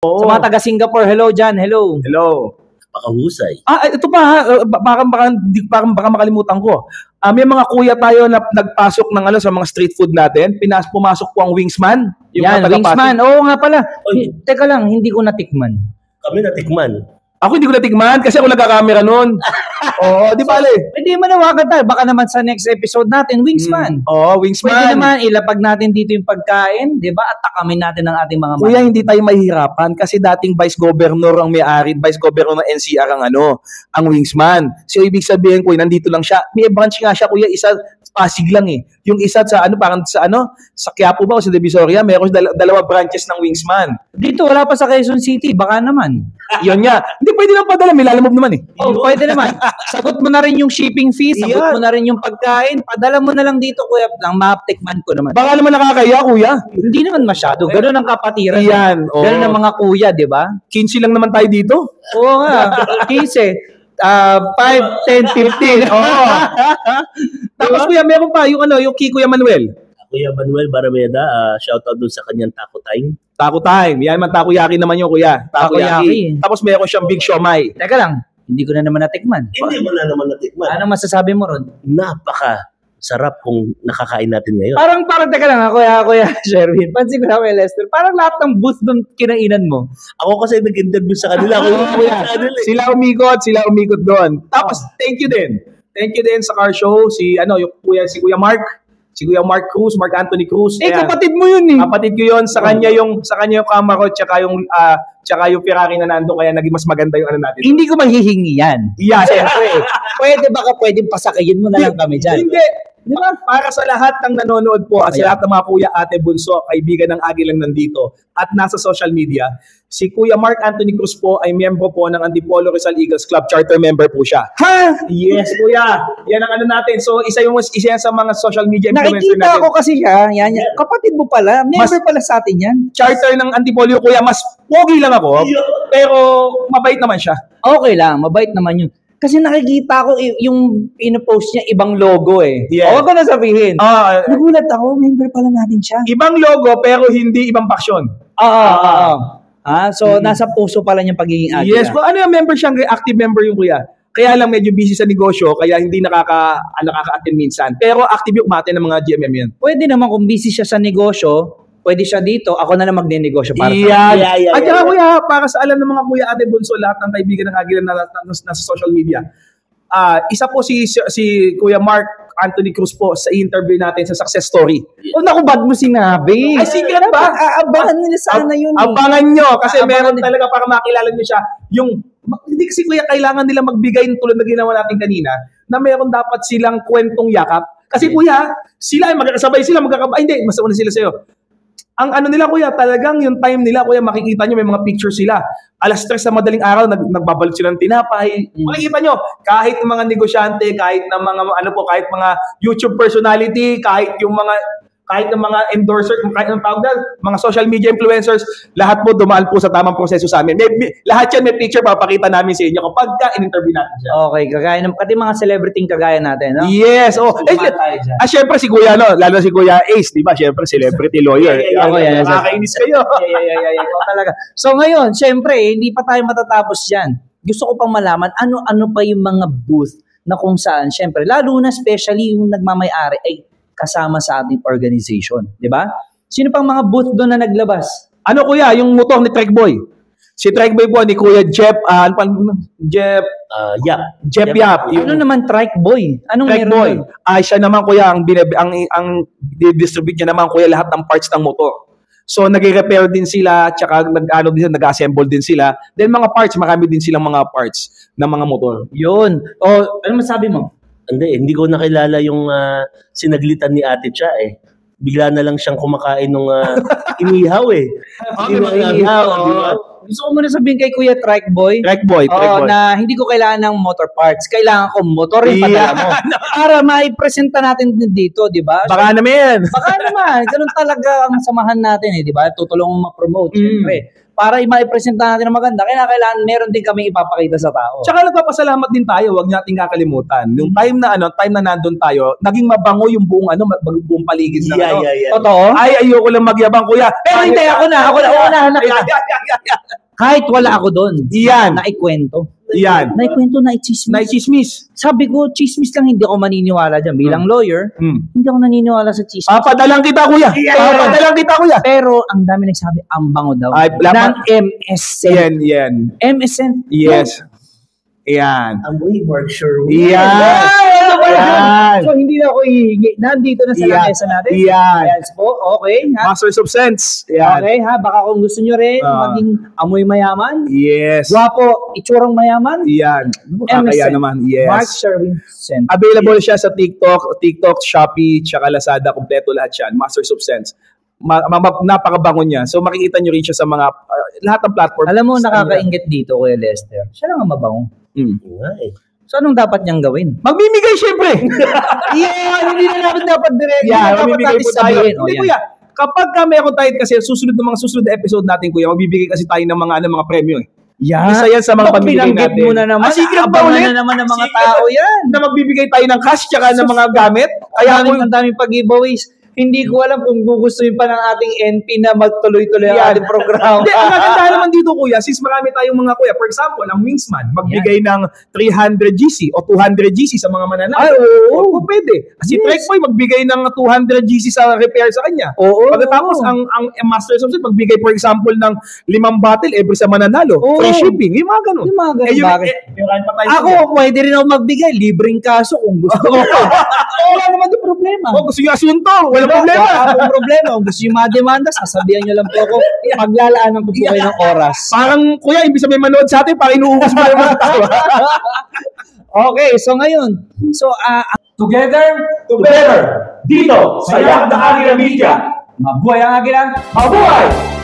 Oo. Sa mga taga Singapore, hello dyan, hello. Hello. Pakahusay. Ito pa ha, baka makalimutan ko. May mga kuya tayo na nagpasok ng sa mga street food natin. Pumasok po ang Wingsman. Yan, Wingsman. Oo nga pala. Teka lang, hindi ko natikman. Kami natikman. Ako hindi ko natikman kasi ako nagkakamera noon. Oo, di ba Hindi manawagan tayo. Baka naman sa next episode natin, Wingsman. Oo, Wingsman. Pwede naman ilapag natin dito yung pagkain, di ba? At takamin natin ang ating mga Kuya, hindi tayo mahihirapan kasi dating Vice Governor ang may-ari, Vice Governor ng NCR ang Wingsman. So, ibig sabihin ko, nandito lang siya. May branch nga siya, kuya, isa Pasig lang eh. Yung isa sa parang sa Quiapo ba o sa Divisoria, meron dalawa branches ng Wingsman. Dito, wala pa sa Quezon City. Baka naman. Yun nga. Hindi pwede lang padala. May lalamove naman eh. Pwede naman. Sagot mo na rin yung shipping fee. Sagot mo na rin yung pagkain. Padala mo na lang dito, kuya. Lang maaptikman ko naman. Baka naman nakakaya, kuya. Hindi naman masyado. Ganun ang kapatiran. Yan. Ganun ang mga kuya, di ba? 15 lang naman tayo dito. Oo nga. 15. 5, 10, 15. Oo. Tapos kuya, meron pa yung Kuya Manuel. Kuya Manuel Barameda, shoutout dun sa kanyang Taco Time. Taco Time. Yan man, takoyaki naman yun, kuya. Takoyaki. Tapos meron siyang Big Siomai. Teka lang, hindi ko na naman natikman. Hindi mo na naman natikman. Anong masasabi mo ron? Sarap kung nakakain natin ngayon. Parang teka lang, Kuya Sherwin. Pansin ko na, Lester. Parang lahat ng booth doon kinainan mo. Ako kasi nag-interview sa kanila. Sila umikot doon. Tapos, thank you din. Thank you din sa car show. Si Kuya Mark. Si Kuya Mark Cruz, Mark Anthony Cruz. Kapatid mo yun eh. Kapatid ko yun. Sa kanya yung Camaro, tsaka yung Ferrari na nando, kaya naging mas maganda yung natin. Hindi ko mahihingi yan. Yeah, siyempre. Pwedeng pasakayin mo na lang kami dyan. Hindi. Di ba? Para sa lahat ng nanonood po at sa lahat ng mga kuya, ate, bunso, kaibigan ng Agilang nandito at nasa social media, si Kuya Mark Anthony Cruz po ay miyembro po ng Antipolo Rizal Eagles Club. Charter member po siya. Ha? Yes, kuya. Yan ang natin. So, isa yan sa mga social media influencer natin. Nakikita ko kasi siya. Yan. Kapatid mo pala. Member pala sa atin yan. Charter ng Antipolo, kuya. Mas pogi lang ako. Pero mabait naman siya. Okay lang. Mabait naman yun. Kasi nakikita ko yung pinopost niya ibang logo eh. Yeah. Huwag ko na sabihin. Nagulat ako, member pala natin siya. Ibang logo pero hindi ibang faksyon. So nasa puso pala niyang pagiging Agila. Yes, kung yung member siya, active member yung kuya. Kaya lang medyo busy sa negosyo, kaya hindi nakaka-attend minsan. Pero active yung umate ng mga GMM yan. Pwede naman kung busy siya sa negosyo, pwede siya dito, ako na lang magne-negosyo para sa At saka kuya, para sa alam ng mga kuya, ate, bunso, lahat ng kaibigan ng Agila na nasa social media. Isa po si Kuya Mark Anthony Cruz po sa interview natin sa Success Story. Naku, bad mo sinabi. Ay, secret ba? Abangan nila sana yun. Abangan nyo, kasi meron talaga para makilala nyo siya. Hindi kasi kuya, kailangan nila magbigay ng tulad na ginawa natin kanina, na meron dapat silang kwentong yakap. Kasi kuya, sila ay magkakasabay sila, hindi, mas una sila sa'yo. Ang nila kuya, talagang yung time nila kuya, makikita nyo may mga pictures sila. 3:00 sa madaling araw, nagbabalik sila ng tinapay. Makikita nyo, kahit ng mga negosyante, kahit ng mga kahit mga YouTube personality, kahit ng mga endorser, kahit ng tawag dahil, mga social media influencers, lahat po dumaan po sa tamang proseso sa amin. Lahat yan may picture, papakita namin sa inyo kapag in-interview natin siya. Okay, kagaya ng pati mga celebrity kagaya natin, no? Yes, syempre si Kuya, lalo si Kuya Ace, di ba? Syempre, celebrity lawyer. Nakakainis kayo. Ikaw talaga. So ngayon, syempre, hindi pa tayo matatapos dyan. Gusto ko pang malaman, ano pa yung mga booth na kung saan, syempre, lalo na especially yung nagmamay-ari, ay kasama sa ating organization, di ba? Sino pang mga booth doon na naglabas? Kuya, yung motor ni Trekboy. Si Trekboy po ni Kuya Jeff, Jeff Yap. Ano naman Trekboy? Anong Trekboy? Siya naman kuya, ang distribute niya naman kuya lahat ng parts ng motor. So nag-repair din sila, tsaka nag-assemble din sila. Then mga parts, marami din silang mga parts ng mga motor. Yun. Ano masabi mo? Hindi ko nakilala yung sinaglitan ni Ate Cha eh. Bigla na lang siyang kumakain ng inihaw eh. Inihaw. Gusto ko muna sabihin kay Kuya Trekboy. Trekboy. Na hindi ko kailangan ng motor parts. Kailangan ko motor yung padala mo. Para maipresenta natin dito, di ba? Baka naman. Ganun talaga ang samahan natin eh, di ba? Tutulong ma-promote, syempre. para i-presenta natin ng maganda, kailangan meron din kami ipapakita sa tao. Tsaka nagpapasalamat din tayo, wag nating kakalimutan. Yung time na nandun tayo, naging mabango yung buong buong paligid ng Yeah. Totoo? Ay, ayoko lang magyabang, kuya. Pero hindi, ako na kahit wala ako doon, Iyan. naikwento. Yan. Naikwento na i-chismis. Naichismis. Sabi ko, chismis lang, hindi ako maniniwala dyan. Bilang lawyer, hindi ako naniniwala sa chismis. Papadalang kita, kuya. Papadalang kita, kuya. Pero ang dami nagsabi, ang bango daw. Ay, ng MSN. Yan. MSN? Yes. Yan. Amoy Mark Sherwood. Yan. Yan. So, hindi na ako hihingi. Nandito na sa lamesa natin. Yan. Yes po, okay. Ha? Masters of Sense. Yan. Okay, ha? Baka kung gusto nyo rin maging amoy mayaman, Yes. gwapo, itsurang mayaman, Yan. Kaya MSN. naman. Yes. Mark Sherwin Center. Available siya sa TikTok, Shopee, tsaka Lazada. Kompleto lahat yan. Masters of Sense. Napakabango niya. So makikita nyo rin siya sa mga lahat ng platform. Alam mo, nakakaingit dito, Kuya Lester. Siya lang ang mabango. So, anong dapat niyang gawin? Magbibigay syempre. Hindi na natin dapat direct. Mamimigay po tayo. Sabihin. Hindi, kuya. Kapag meron tayo kasi susunod na episode natin, kuya, magbibigay kasi tayo ng mga premyo eh. Yan. Isa yan sa mga pamimigay Pinanggit natin. mo na naman. Secret ba Abangan ulit? na naman ng mga Secret tao yan. Na magbibigay tayo ng cash tsaka ng mga gamit. Kaya Ang daming pag-giveaways. Hindi ko alam kung gugustuhin pa ng ating NP na magtuloy-tuloy ang ating programa. Hindi, ang maganda naman dito, kuya, since marami tayong mga kuya, for example, ang Wingsman, magbigay ng 300 GC o 200 GC sa mga mananalo. Ay, oo. O pwede. Si Trekboy, magbigay ng 200 GC sa repair sa kanya. Oo. Pagkatapos, ang Masters of Set, magbigay, for example, ng 5 bottle every sa mananalo. Oo. Free shipping. Yung mga ganun. Yung mga ganun yung bagay. Ako, pwede rin ako magbigay. Libreng kaso kung gusto ko. Wala naman yung problema. O, gusto nyo asunto. Walang problema. Wala akong problema. Kung gusto yung mademanda, sasabihan nyo lang po ako. Paglalaanan ko po kayo ng oras. Parang, kuya, imbis sabihin manood sa atin, parang inuubos mo yung mga tao. Okay, so ngayon. So, Together, dito, sa Yak na Agila Media. mabuhay ang Agila. Mabuhay!